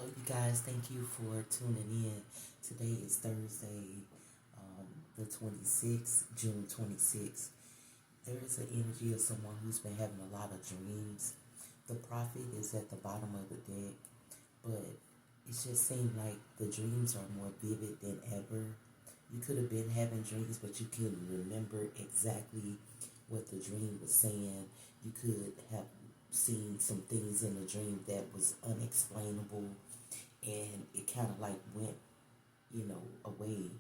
You guys. Thank you for tuning in. Today is Thursday, the 26th, June 26th. There is an energy of someone who's been having a lot of dreams. The prophet is at the bottom of the deck, but it just seemed like the dreams are more vivid than ever. You could have been having dreams, but you couldn't remember exactly what the dream was saying. You could have seen some things in the dream that was unexplainable, and it kind of like went, away,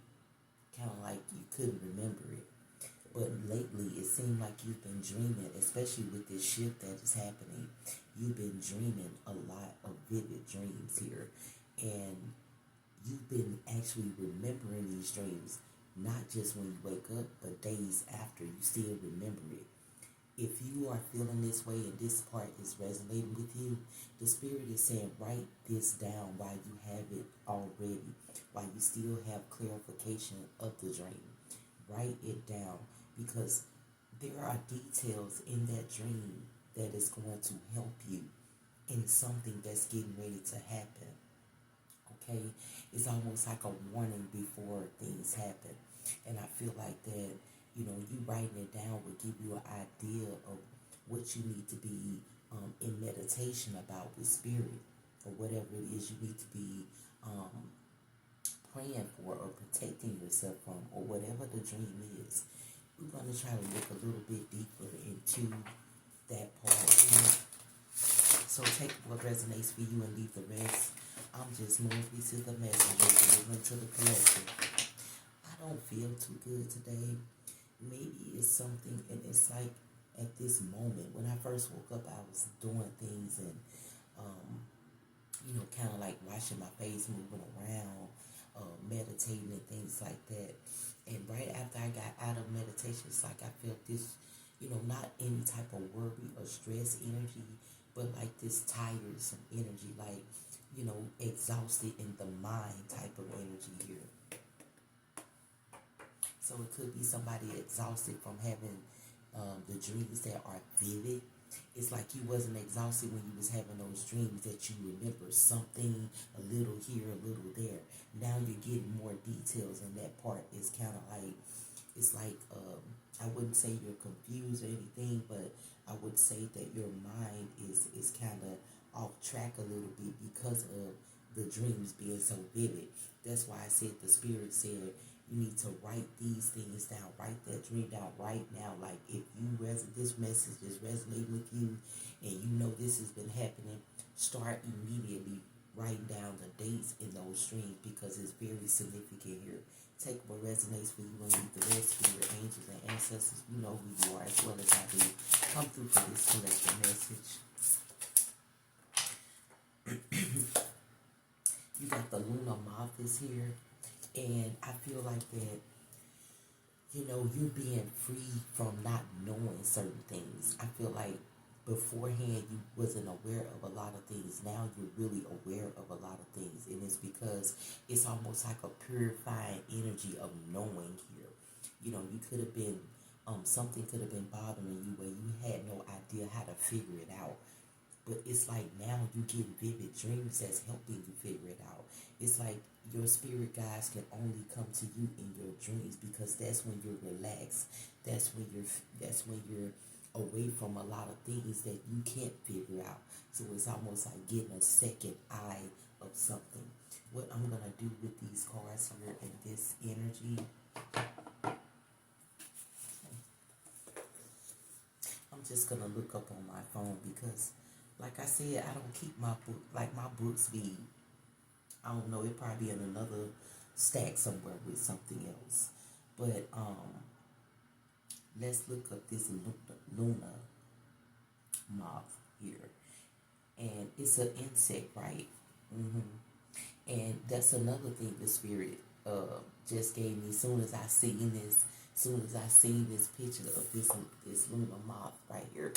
kind of like you couldn't remember it. But lately, it seemed like you've been dreaming, especially with this shift that is happening. You've been dreaming a lot of vivid dreams here, and you've been actually remembering these dreams, not just when you wake up, but days after. You still remember it. If you are feeling this way and this part is resonating with you, the spirit is saying write this down while you have it already, while you still have clarification of the dream. Write it down, because there are details in that dream that is going to help you in something that's getting ready to happen. Okay? It's almost like a warning before things happen. And I feel like that, you writing it down will give you an idea of what you need to be in meditation about with spirit, or whatever it is you need to be praying for or protecting yourself from, or whatever the dream is. We're going to try to look a little bit deeper into that part here. So take what resonates for you and leave the rest. I'm just Moon Priestess, the messenger, delivering to the collective. I don't feel too good today. Maybe it's something, and it's like at this moment, when I first woke up, I was doing things and, kind of like washing my face, moving around, meditating and things like that. And right after I got out of meditation, it's like I felt this, not any type of worry or stress energy, but like this tiresome energy, like, exhausted in the mind type of energy here. So it could be somebody exhausted from having the dreams that are vivid. It's like you wasn't exhausted when you was having those dreams, that you remember something a little here, a little there. Now you're getting more details, and that part is kind of like, it's like, I wouldn't say you're confused or anything, but I would say that your mind is kind of off track a little bit because of the dreams being so vivid. That's why I said the spirit said you need to write these things down. Write that dream down right now. Like if this message is resonating with you, and you know this has been happening, start immediately writing down the dates in those dreams, because it's very significant here. Take what resonates for you and leave the rest for your angels and ancestors. You know who you are as well as I do. Come through for this collective message. You got the lunar moth is here. And I feel like that, you're being free from not knowing certain things. I feel like beforehand you wasn't aware of a lot of things. Now you're really aware of a lot of things. And it's because it's almost like a purifying energy of knowing here. You could have been, something could have been bothering you where you had no idea how to figure it out. But it's like now you get vivid dreams that's helping you figure it out. It's like your spirit guides can only come to you in your dreams, because that's when you're relaxed. That's when you're away from a lot of things that you can't figure out. So it's almost like getting a second eye of something. What I'm gonna do with these cards here in this energy, I'm just gonna look up on my phone, because like I said, I don't keep my book, like my books be, I don't know, it probably in another stack somewhere with something else. But let's look up this Luna moth here. And it's an insect, right? And that's another thing the spirit just gave me. Soon as I seen this picture of this lunar moth right here.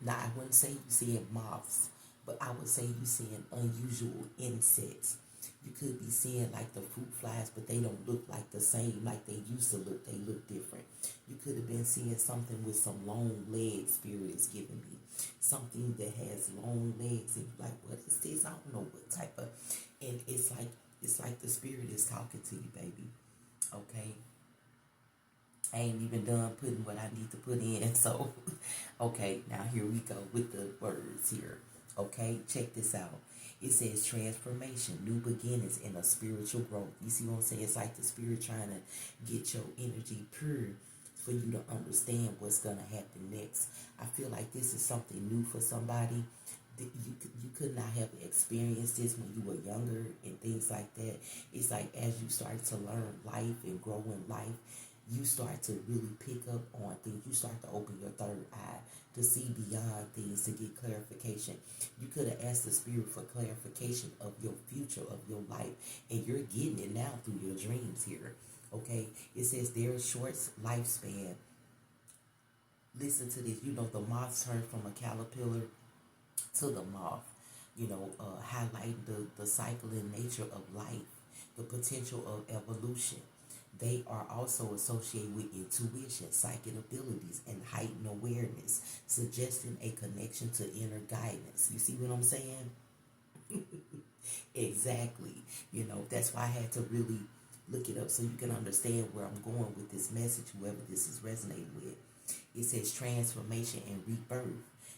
Now I wouldn't say you seeing moths, but I would say you seeing unusual insects. You could be seeing like the fruit flies, but they don't look like the same like they used to look. They look different. You could have been seeing something with some long legs, spirit is giving me. something that has long legs, and you're like, what is this? I don't know what type of, and it's like the spirit is talking to you, baby. Okay, I ain't even done putting what I need to put in. So, okay, now here we go with the words here. Okay, check this out. It says transformation, new beginnings, and a spiritual growth. You see what I'm saying? It's like the spirit trying to get your energy pure for you to understand what's going to happen next. I feel like this is something new for somebody. You could not have experienced this when you were younger and things like that. It's like as you start to learn life and grow in life, you start to really pick up on things. You start to open your third eye to see beyond things, to get clarification. You could have asked the spirit for clarification of your future, of your life, and you're getting it now through your dreams here. Okay, it says there's short lifespan. Listen to this. You know, the moth turned from a caterpillar to the moth. You know, highlighting the cycle and nature of life, the potential of evolution. They are also associated with intuition, psychic abilities, and heightened awareness, suggesting a connection to inner guidance. You see what I'm saying? Exactly. You know, that's why I had to really look it up so you can understand where I'm going with this message, whoever this is resonating with. It says transformation and rebirth.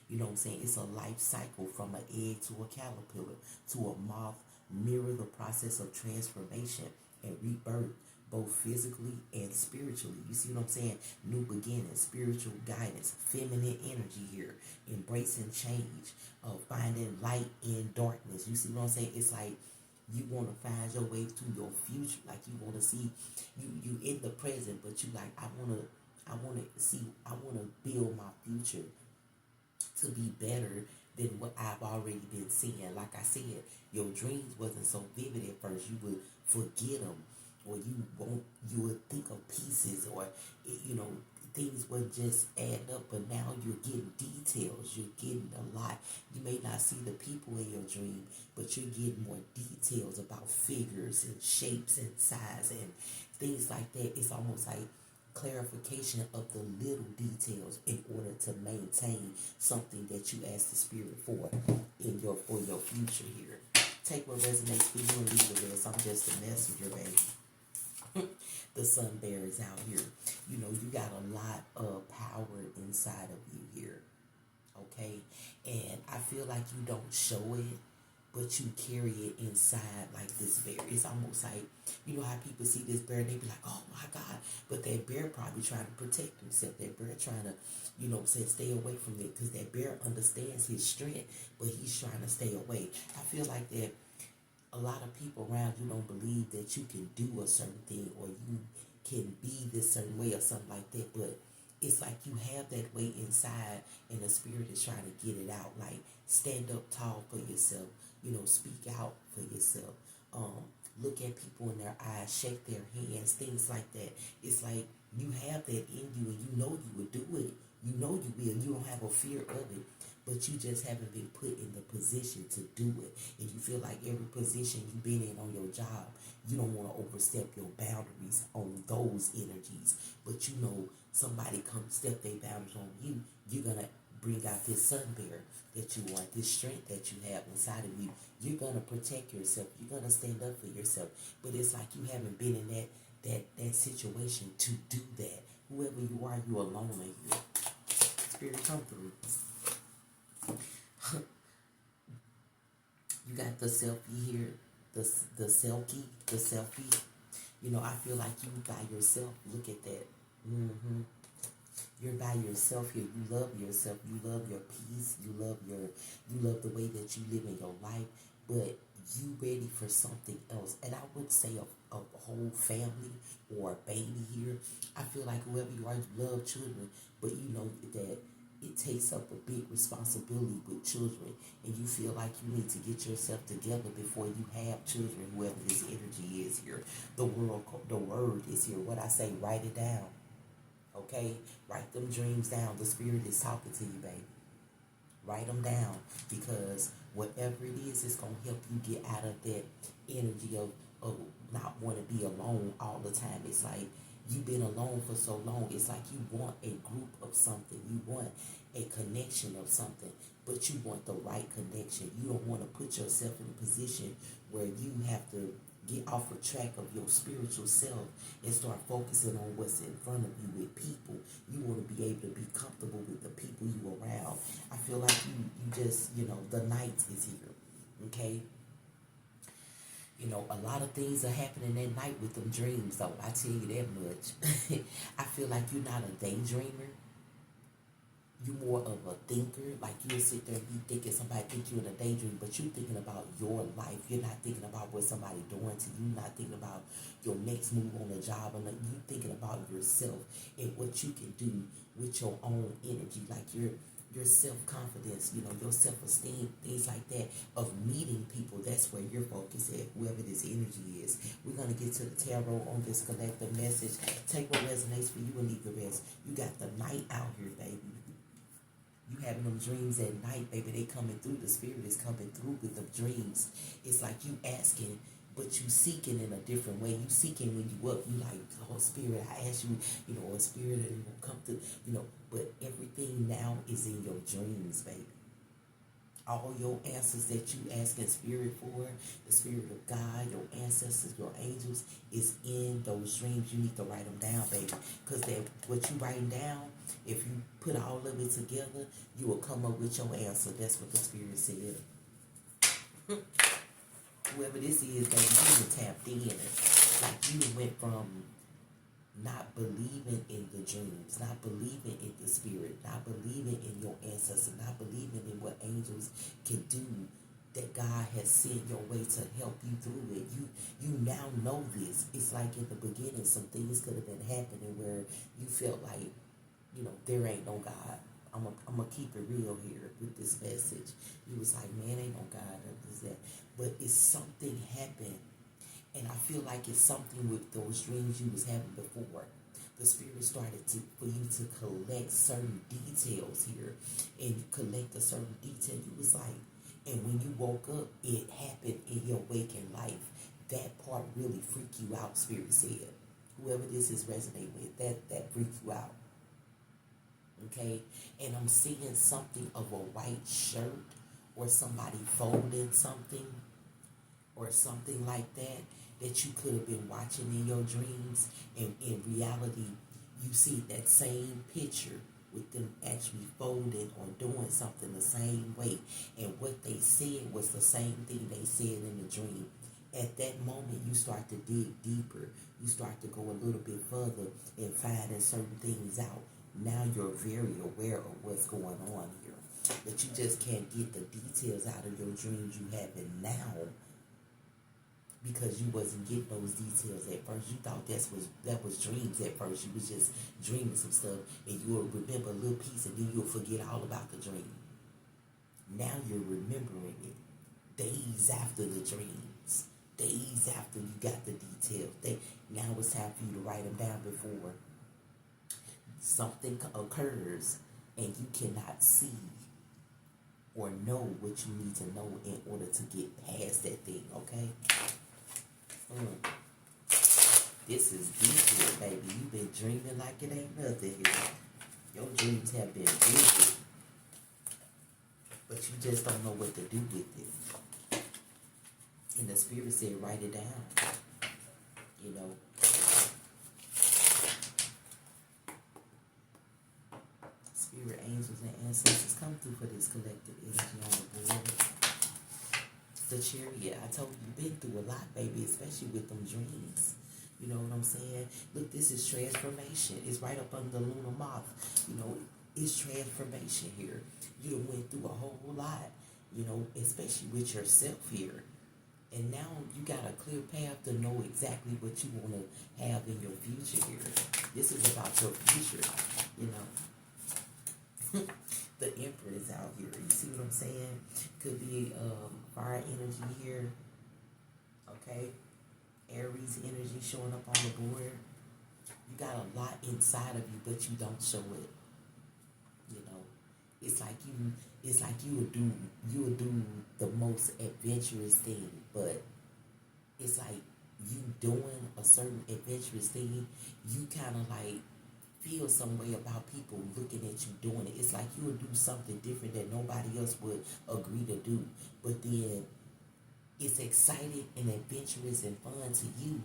You know what I'm saying? It's a life cycle from an egg to a caterpillar to a moth. Mirror the process of transformation and rebirth, both physically and spiritually. You see what I'm saying? New beginnings, spiritual guidance, feminine energy here, embracing change, finding light in darkness. You see what I'm saying? It's like you want to find your way to your future. Like you want to see you in the present, but you like I want to build my future to be better than what I've already been seeing. Like I said, your dreams wasn't so vivid at first. You would forget them, or you would think of pieces, or you know, things would just add up. But now you're getting details. You're getting a lot. You may not see the people in your dream, but you're getting more details about figures and shapes and size and things like that. It's almost like clarification of the little details in order to maintain something that you ask the spirit for your future here. Take what resonates for you and leave the rest. I'm just a messenger, baby. The sun bear is out here. You know, you got a lot of power inside of you here. Okay? And I feel like you don't show it, but you carry it inside like this bear. It's almost like, you know how people see this bear and they be like, oh my God. But that bear probably trying to protect himself. That bear trying to, you know, say stay away from it, because that bear understands his strength, but he's trying to stay away. I feel like that a lot of people around you don't believe that you can do a certain thing, or you can be this certain way or something like that. But it's like you have that way inside and the spirit is trying to get it out. Like stand up tall for yourself. You know, speak out for yourself. Look at people in their eyes, shake their hands, things like that. It's like you have that in you and you know you would do it. You know you will. You don't have a fear of it. But you just haven't been put in the position to do it. And you feel like every position you've been in on your job, you don't want to overstep your boundaries on those energies. But you know somebody come step their boundaries on you, you're going to bring out this sun bear that you want, this strength that you have inside of you. You're going to protect yourself. You're going to stand up for yourself. But it's like you haven't been in that situation to do that. Whoever you are, you're alone in here. Spirit, come through. You got the selfie here, the selfie. You know, I feel like you by yourself. Look at that. You're by yourself here. You love yourself. You love your peace. You love the way that you live in your life. But you ready for something else. And I would say a whole family or a baby here. I feel like whoever you are, you love children, but you know that it takes up a big responsibility with children, and you feel like you need to get yourself together before you have children, whoever this energy is here. The word is here. What I say, write it down. Okay? Write them dreams down. The spirit is talking to you, baby. Write them down, because whatever it is, it's going to help you get out of that energy of not want to be alone all the time. It's like You've been alone for so long. It's like you want a group of something. You want a connection of something, but you want the right connection. You don't want to put yourself in a position where you have to get off of track of your spiritual self and start focusing on what's in front of you with people. You want to be able to be comfortable with the people you around. I feel like you just, the night is here. Okay? A lot of things are happening at night with them dreams, though. I tell you that much. I feel like you're not a daydreamer. You're more of a thinker. Like you'll sit there and be thinking somebody think you're in a daydream, but you're thinking about your life. You're not thinking about what somebody doing to you. You're not thinking about your next move on the job. You're thinking about yourself and what you can do with your own energy. Like your self-confidence, your self-esteem, things like that, of meeting people. That's where your focus at, whoever this energy is. We're going to get to the tarot on this collective message. Take what resonates for you and leave the rest. You got the night out here, baby. You having them dreams at night, baby. They coming through. The spirit is coming through with them dreams. It's like you asking, but you seeking in a different way. You seeking when you up. You like, oh, spirit, I ask you, a spirit that will come through, But everything now is in your dreams, baby. All your answers that you asking spirit for, the spirit of God, your ancestors, your angels, is in those dreams. You need to write them down, baby. Because what you writing down, if you put all of it together, you will come up with your answer. That's what the spirit said. Whoever this is, baby, you tapped in. Like you went from not believing in the dreams, not believing in the spirit, not believing in your ancestors, not believing in what angels can do, that God has sent your way to help you through it. You now know this. It's like in the beginning, some things could have been happening where you felt like, there ain't no God. I'm gonna keep it real here with this message. You was like, man, ain't no God, or this, that. But it's something happened. And I feel like it's something with those dreams you was having before. The spirit started for you to collect certain details here. And you collect a certain detail. You was like, and when you woke up, it happened in your waking life. That part really freaked you out, spirit said. Whoever this is resonating with, that freaked you out. Okay? And I'm seeing something of a white shirt or somebody folding something or something like that you could have been watching in your dreams, and in reality you see that same picture with them actually folding or doing something the same way, and what they said was the same thing they said in the dream. At that moment you start to dig deeper, you start to go a little bit further and finding certain things out. Now you're very aware of what's going on here, but you just can't get the details out of your dreams you have it now, because you wasn't getting those details at first. You thought that was dreams at first. You was just dreaming some stuff, and you will remember a little piece, and then you'll forget all about the dream. Now you're remembering it days after the dreams, days after you got the details. Now it's time for you to write them down before something occurs and you cannot see or know what you need to know in order to get past that thing, okay? This is deep here, baby. You've been dreaming like it ain't nothing here. Your dreams have been vivid, but you just don't know what to do with it. And the spirit said, write it down. Spirit, angels, and ancestors, come through for this collective energy on the board. The chariot, I told you, you've been through a lot, baby, especially with them dreams. You know what I'm saying? Look, this is transformation. It's right up under the lunar moth. It's transformation here. You done went through a whole lot, especially with yourself here. And now you got a clear path to know exactly what you want to have in your future here. This is about your future, The Emperor is out here. You see what I'm saying? Could be fire energy here. Okay? Aries energy showing up on the board. You got a lot inside of you, but you don't show it. It's like you would do the most adventurous thing, but it's like you doing a certain adventurous thing, you kind of like feel some way about people looking at you doing it. It's like you would do something different that nobody else would agree to do. But then it's exciting and adventurous and fun to you.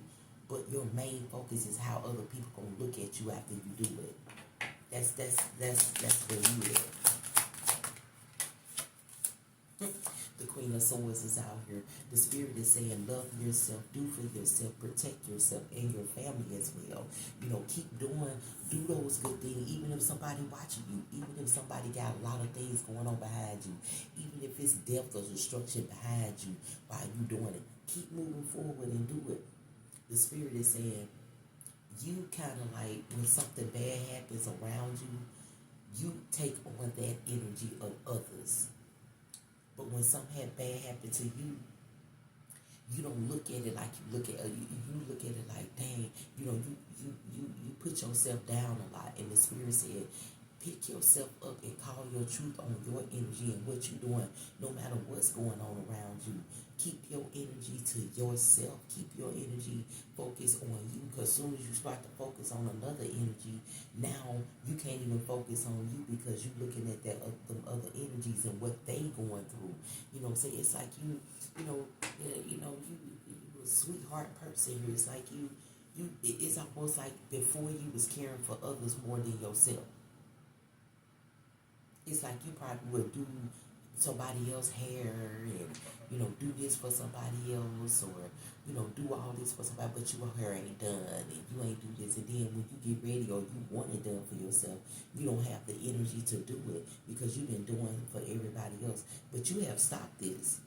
But your main focus is how other people gonna look at you after you do it. That's where you at. The Queen of Swords is out here. The Spirit is saying, love yourself, do for yourself, protect yourself and your family as well. Keep do those good things, even if somebody watching you, even if somebody got a lot of things going on behind you, even if it's death or destruction behind you while you doing it. Keep moving forward and do it. The Spirit is saying, you kind of like, when something bad happens around you, you take on that energy of others. But when something bad happened to you, you don't look at it like you look at you look at it like, dang, you put yourself down a lot. And the Spirit said, pick yourself up and call your truth on your energy and what you're doing, no matter what's going on around you. Keep your energy to yourself. Keep your energy focused on you, because as soon as you start to focus on another energy, now you can't even focus on you because you're looking at them other energies and what they going through. It's like you a sweetheart person here. It's like it's almost like before you was caring for others more than yourself. It's like you probably would do somebody else's hair and, do this for somebody else, or, do all this for somebody, but your hair ain't done and you ain't do this. And then when you get ready or you want it done for yourself, you don't have the energy to do it because you've been doing it for everybody else. But you have stopped this.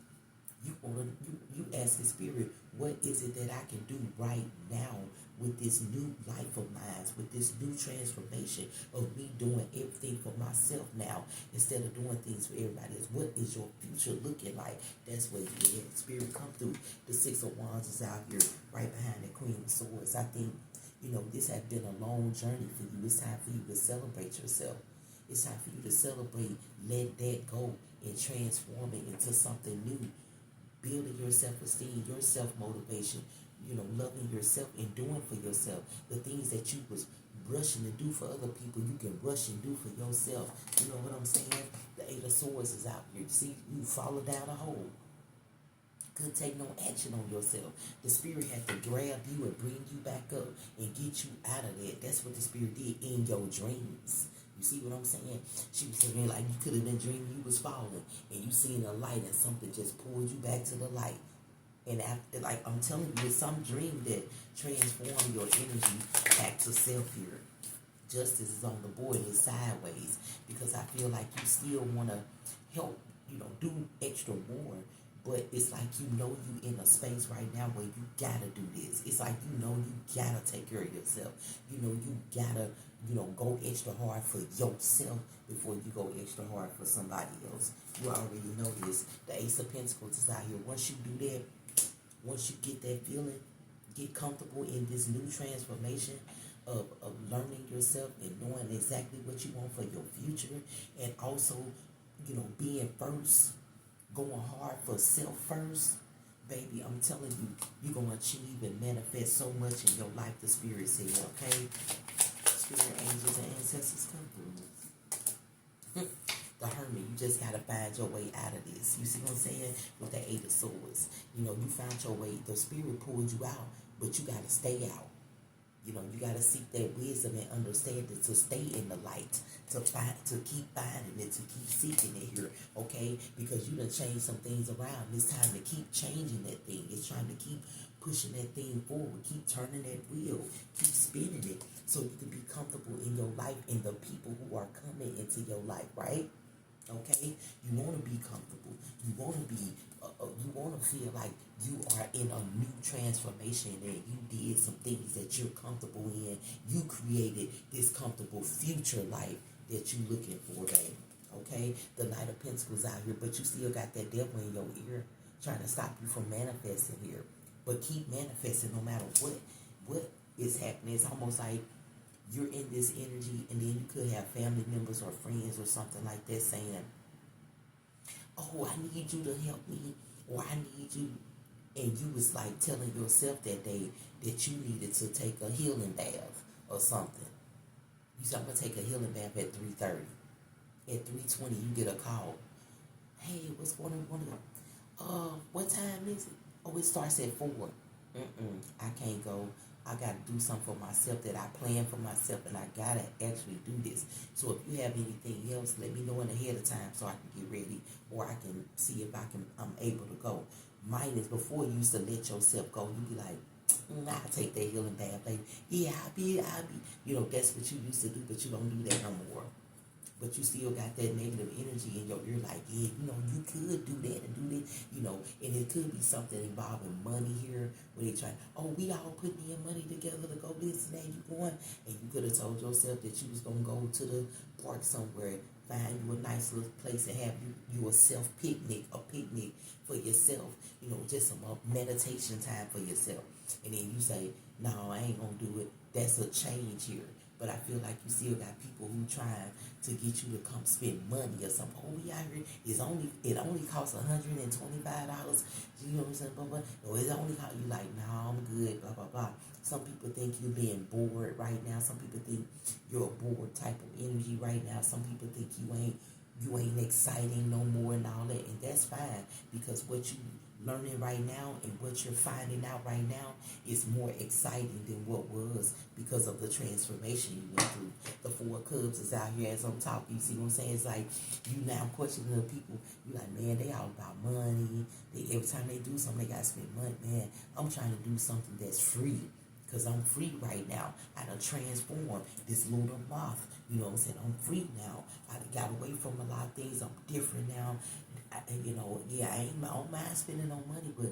You ask the Spirit, what is it that I can do right now with this new life of mine, with this new transformation of me doing everything for myself now instead of doing things for everybody else? What is your future looking like? That's where you get Spirit come through. The Six of Wands is out here right behind the Queen of Swords. I think, this has been a long journey for you. It's time for you to celebrate yourself. It's time for you to celebrate, let that go, and transform it into something new. Building your self-esteem, your self-motivation, loving yourself and doing for yourself. The things that you was rushing to do for other people, you can rush and do for yourself. You know what I'm saying? The Eight of Swords is out here. See, you falling down a hole. Couldn't take no action on yourself. The Spirit had to grab you and bring you back up and get you out of that. That's what the Spirit did in your dreams. You see what I'm saying? She was saying, like, you could have been dreaming you was falling and you seen a light and something just pulled you back to the light. And after, like, I'm telling you, it's some dream that transformed your energy back to self here. Justice is on the board, it's sideways, because I feel like you still want to help, do extra more. But it's like you in a space right now where you gotta do this. It's like you gotta take care of yourself. You gotta, go extra hard for yourself before you go extra hard for somebody else. You already know this. The Ace of Pentacles is out here. Once you do that, once you get that feeling, get comfortable in this new transformation of learning yourself and knowing exactly what you want for your future, and also, being first, going hard for self first, baby, I'm telling you, you're going to achieve and manifest so much in your life, the Spirit said, okay? Spirit angels and ancestors come through. The Hermit, you just got to find your way out of this. You see what I'm saying? With the Eight of Swords. You found your way. The Spirit pulled you out, but you got to stay out. You got to seek that wisdom and understanding to stay in the light, to keep finding it, to keep seeking it here, okay? Because you done changed some things around. It's time to keep changing that thing. It's trying to keep pushing that thing forward, keep turning that wheel, keep spinning it, so you can be comfortable in your life and the people who are coming into your life, right? Okay, you want to be comfortable. You want to be. You want to feel like you are in a new transformation and you did some things that you're comfortable in. You created this comfortable future life that you're looking for, babe. Okay, the Knight of Pentacles out here, but you still got that devil in your ear trying to stop you from manifesting here. But keep manifesting no matter what is happening. It's almost like you're in this energy, and then you could have family members or friends or something like that saying, oh, I need you to help me, or I need you and you was like telling yourself that day that you needed to take a healing bath or something. You said, I'm gonna take a healing bath at 3:30. At 3:20, you get a call. Hey, what's going on? What time is it? Oh, it starts at 4. I can't go. I gotta do something for myself that I plan for myself, and I gotta actually do this. So if you have anything else, let me know in ahead of time so I can get ready, or I can see if I'm able to go. Mine is before you used to let yourself go. You be like, I'll take that healing bath later. Yeah, I'll be. You know, that's what you used to do, but you don't do that no more. But you still got that negative energy in your ear, like, yeah, you know, you could do that and do that, you know, and it could be something involving money here, where they try, oh, we all putting in money together to go this and that, you going, and you could have told yourself that you was going to go to the park somewhere, find you a nice little place and have you a a picnic for yourself, you know, just some meditation time for yourself, and then you say, no, I ain't going to do it. That's a change here. But I feel like you still got people who trying to get you to come spend money or something. Oh, we out here. It only costs $125. You know what I'm saying? Blah, blah. Or it only cost you like, no, I'm good. Blah blah blah. Some people think you're being bored right now. Some people think you're a bored type of energy right now. Some people think you ain't exciting no more and all that, and that's fine, because what you learning right now and what you're finding out right now is more exciting than what was, because of the transformation you went through. The 4 Cubs is out here as I'm talking. You see what I'm saying? It's like you now questioning the people. You like, man, they all about money. Every time they do something, they gotta spend money. Man, I'm trying to do something that's free, because I'm free right now. I done transformed this lunar moth. You know what I'm saying? I'm free now. I got away from a lot of things. I'm different now. You know, yeah, I don't mind spending on money, but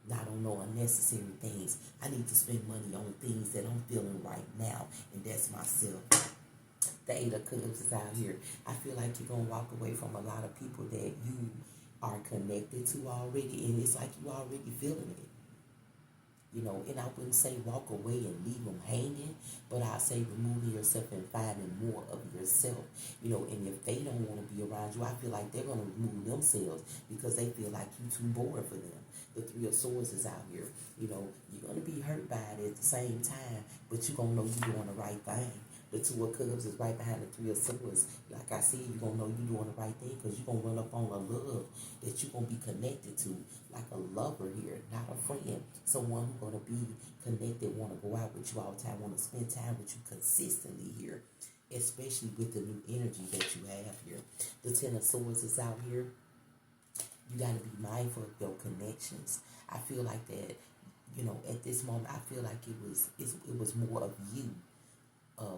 not on no unnecessary things. I need to spend money on things that I'm feeling right now, and that's myself. The 8 of Cups is out here. I feel like you're going to walk away from a lot of people that you are connected to already, and it's like you already feeling it. You know, and I wouldn't say walk away and leave them hanging, but I'd say removing yourself and finding more of yourself. You know, and if they don't want to be around you, I feel like they're going to remove themselves because they feel like you're too bored for them. The 3 of Swords is out here. You know, you're going to be hurt by it at the same time, but you're going to know you're doing the right thing. The 2 of Cups is right behind the 3 of Swords. Like I said, you're going to know you're doing the right thing, because you're going to run up on a love that you're going to be connected to, like a lover here, not a friend. Someone who's going to be connected, want to go out with you all the time, want to spend time with you consistently here, especially with the new energy that you have here. The 10 of Swords is out here. You got to be mindful of your connections. I feel like that, you know, at this moment, I feel like it was more of you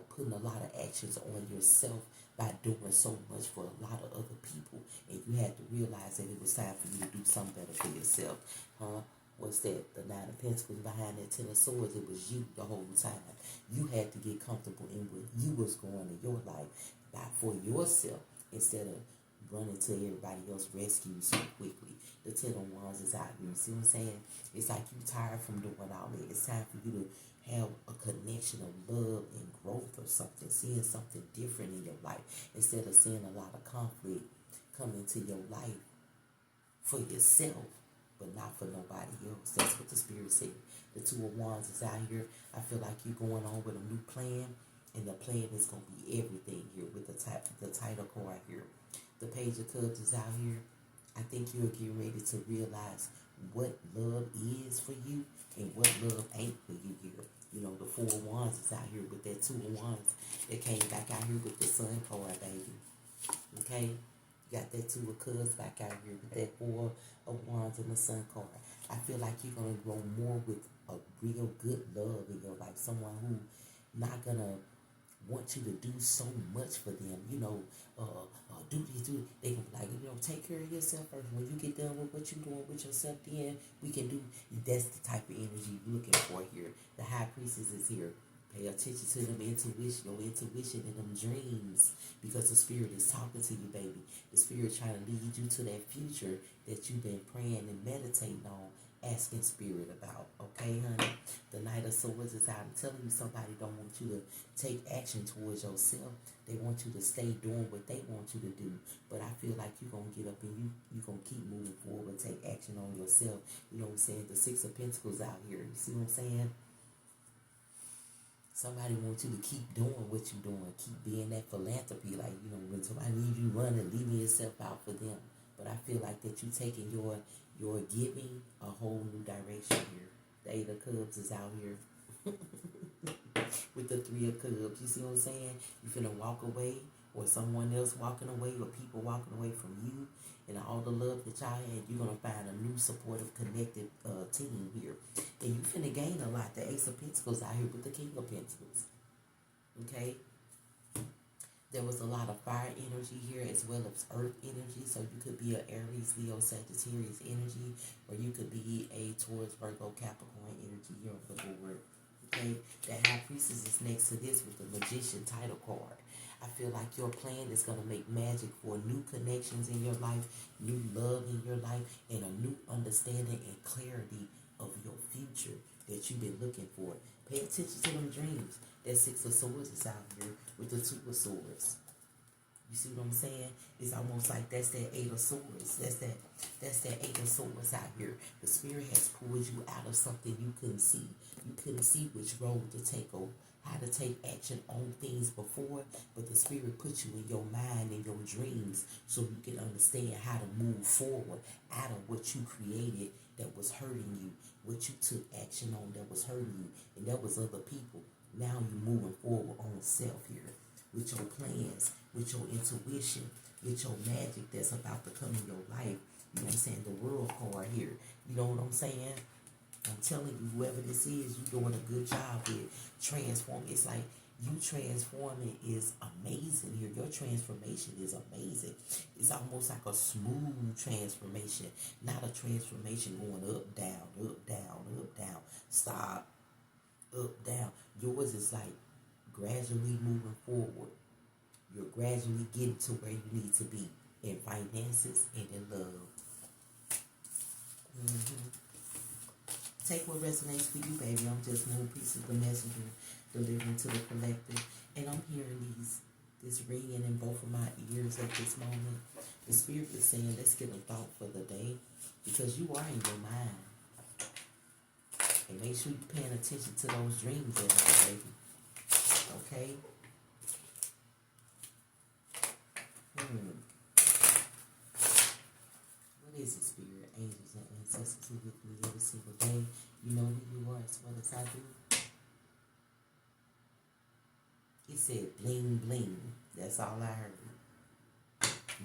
putting a lot of actions on yourself by doing so much for a lot of other people, and you had to realize that it was time for you to do something better for yourself. What's that? The 9 of Pentacles behind that 10 of Swords. It was you the whole time. You had to get comfortable in what you was going in your life for yourself, instead of running to everybody else rescue so quickly. The 10 of Wands is out here. You see what I'm saying? It's like you tired from doing all that. It's time for you to have a connection of love and growth or something, seeing something different in your life, instead of seeing a lot of conflict come into your life for yourself, but not for nobody else. That's what the Spirit said. The 2 of Wands is out here. I feel like you're going on with a new plan, and the plan is going to be everything here with the title card here. The Page of Cups is out here. I think you'll get ready to realize what love is for you and what love ain't for you here. You know, the 4 of Wands is out here with that 2 of Wands that came back out here with the Sun card, baby. Okay? You got that 2 of Cups back out here with that 4 of Wands and the Sun card. I feel like you're going to grow more with a real good love in your life. Someone who not going to want you to do so much for them, you know, do this, do it. They gonna be like, you know, take care of yourself first. When you get done with what you're doing with yourself, then we can do. That's the type of energy you're looking for here. The High Priestess is here. Pay attention to them intuition, your intuition and them dreams, because the Spirit is talking to you, baby. The Spirit trying to lead you to that future that you've been praying and meditating on asking spirit about. Okay, honey? The Knight of Swords is out. I'm telling you, somebody don't want you to take action towards yourself. They want you to stay doing what they want you to do. But I feel like you're going to get up and you're going to keep moving forward, take action on yourself. You know what I'm saying? The Six of Pentacles out here. You see what I'm saying? Somebody wants you to keep doing what you're doing. Keep being that philanthropy. Like, you know, when somebody leaves you running, leaving yourself out for them. But I feel like that you taking your giving a whole new direction here. The Eight of Cups is out here with the Three of Cups. You see what I'm saying? You finna walk away, or someone else walking away, or people walking away from you, and all the love that y'all had. You're gonna find a new supportive, connected team here, and you finna gain a lot. The Ace of Pentacles out here with the King of Pentacles. Okay. There was a lot of fire energy here as well as earth energy. So you could be an Aries, Leo, Sagittarius energy, or you could be a Taurus, Virgo, Capricorn energy here on the board. Okay, the High Priestess is next to this with the Magician title card. I feel like your plan is going to make magic for new connections in your life, new love in your life, and a new understanding and clarity of your future that you've been looking for. Pay attention to them dreams. That Six of Swords is out here with the Two of Swords. You see what I'm saying? It's almost like that's that Eight of Swords. That's that Eight of Swords out here. The Spirit has pulled you out of something you couldn't see. You couldn't see which road to take or how to take action on things before, but the Spirit put you in your mind and your dreams so you can understand how to move forward out of what you created that was hurting you, what you took action on that was hurting you, and that was other people. Now you're moving forward on self here with your plans, with your intuition, with your magic that's about to come in your life. You know what I'm saying? The World card here. You know what I'm saying? I'm telling you, whoever this is, you're doing a good job with transforming. It's like you transforming is amazing here. Your transformation is amazing. It's almost like a smooth transformation, not a transformation going up, down, up, down, up, down. Stop. Up, down. Yours is like gradually moving forward. You're gradually getting to where you need to be in finances and in love. Take what resonates for you, baby. I'm just Moon Priestess, the messenger, delivering to the collective. And I'm hearing this ringing in both of my ears at this moment. The Spirit is saying, let's get a thought for the day, because you are in your mind. And make sure you're paying attention to those dreams at night, baby. Okay? What is it, Spirit? Angels and ancestors with me every single day. You know who you are as well as I do. It said bling bling. That's all I heard.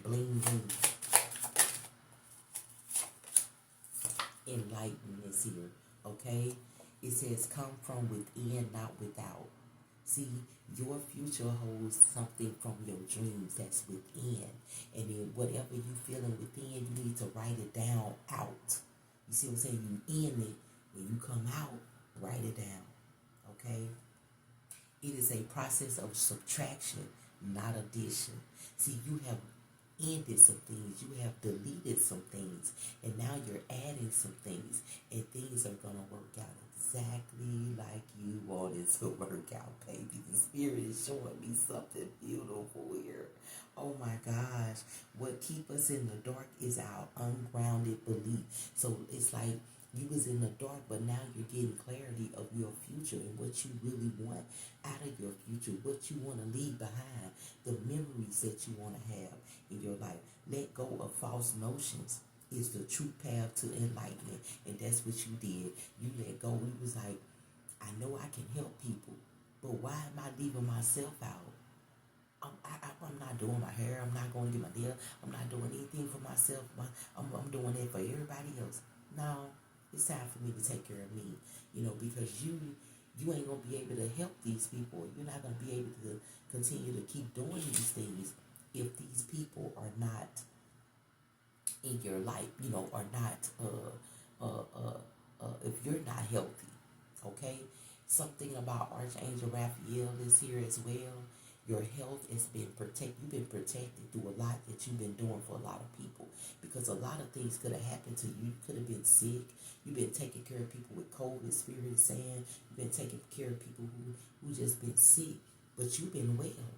Bling bling. Enlightenment is here. Okay? It says come from within, not without. See, your future holds something from your dreams that's within. And then whatever you feeling within, you need to write it down out. You see what I'm saying? You in it. When you come out, write it down. Okay? It is a process of subtraction, not addition. See, you have ended some things. You have deleted some things. And now you're adding some things. And things are going to work out exactly like you wanted to work out, baby. The Spirit is showing me something beautiful here. Oh my gosh. What keep us in the dark is our ungrounded belief. So it's like you was in the dark, but now you're getting clarity of your future and what you really want out of your future, what you want to leave behind, the memories that you want to have in your life. Let go of false notions is the true path to enlightenment. And that's what you did. You let go. You was like, I know I can help people, but why am I leaving myself out? I'm not doing my hair. I'm not going to get my nail. I'm not doing anything for myself. I'm doing it for everybody else. No, it's time for me to take care of me. You know, because you ain't going to be able to help these people. You're not going to be able to continue to keep doing these things if these people are not in your life, you know, are not, if you're not healthy, okay? Something about Archangel Raphael is here as well. Your health has been protected. You've been protected through a lot that you've been doing for a lot of people. Because a lot of things could have happened to you. You could have been sick. You've been taking care of people with cold and spirit sand. You've been taking care of people who just been sick. But you've been well.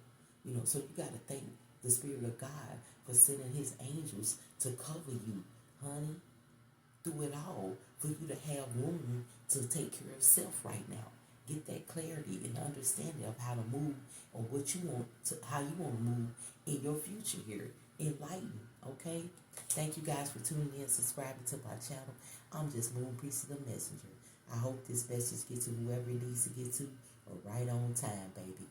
So you got to thank the Spirit of God for sending his angels to cover you, honey, through it all, for you to have room to take care of self right now. Get that clarity and understanding of how to move or what you want to, how you want to move in your future here. Enlighten, okay? Thank you guys for tuning in, subscribing to my channel. I'm just Moon Priestess, the messenger. I hope this message gets to whoever it needs to get to, or right on time, baby.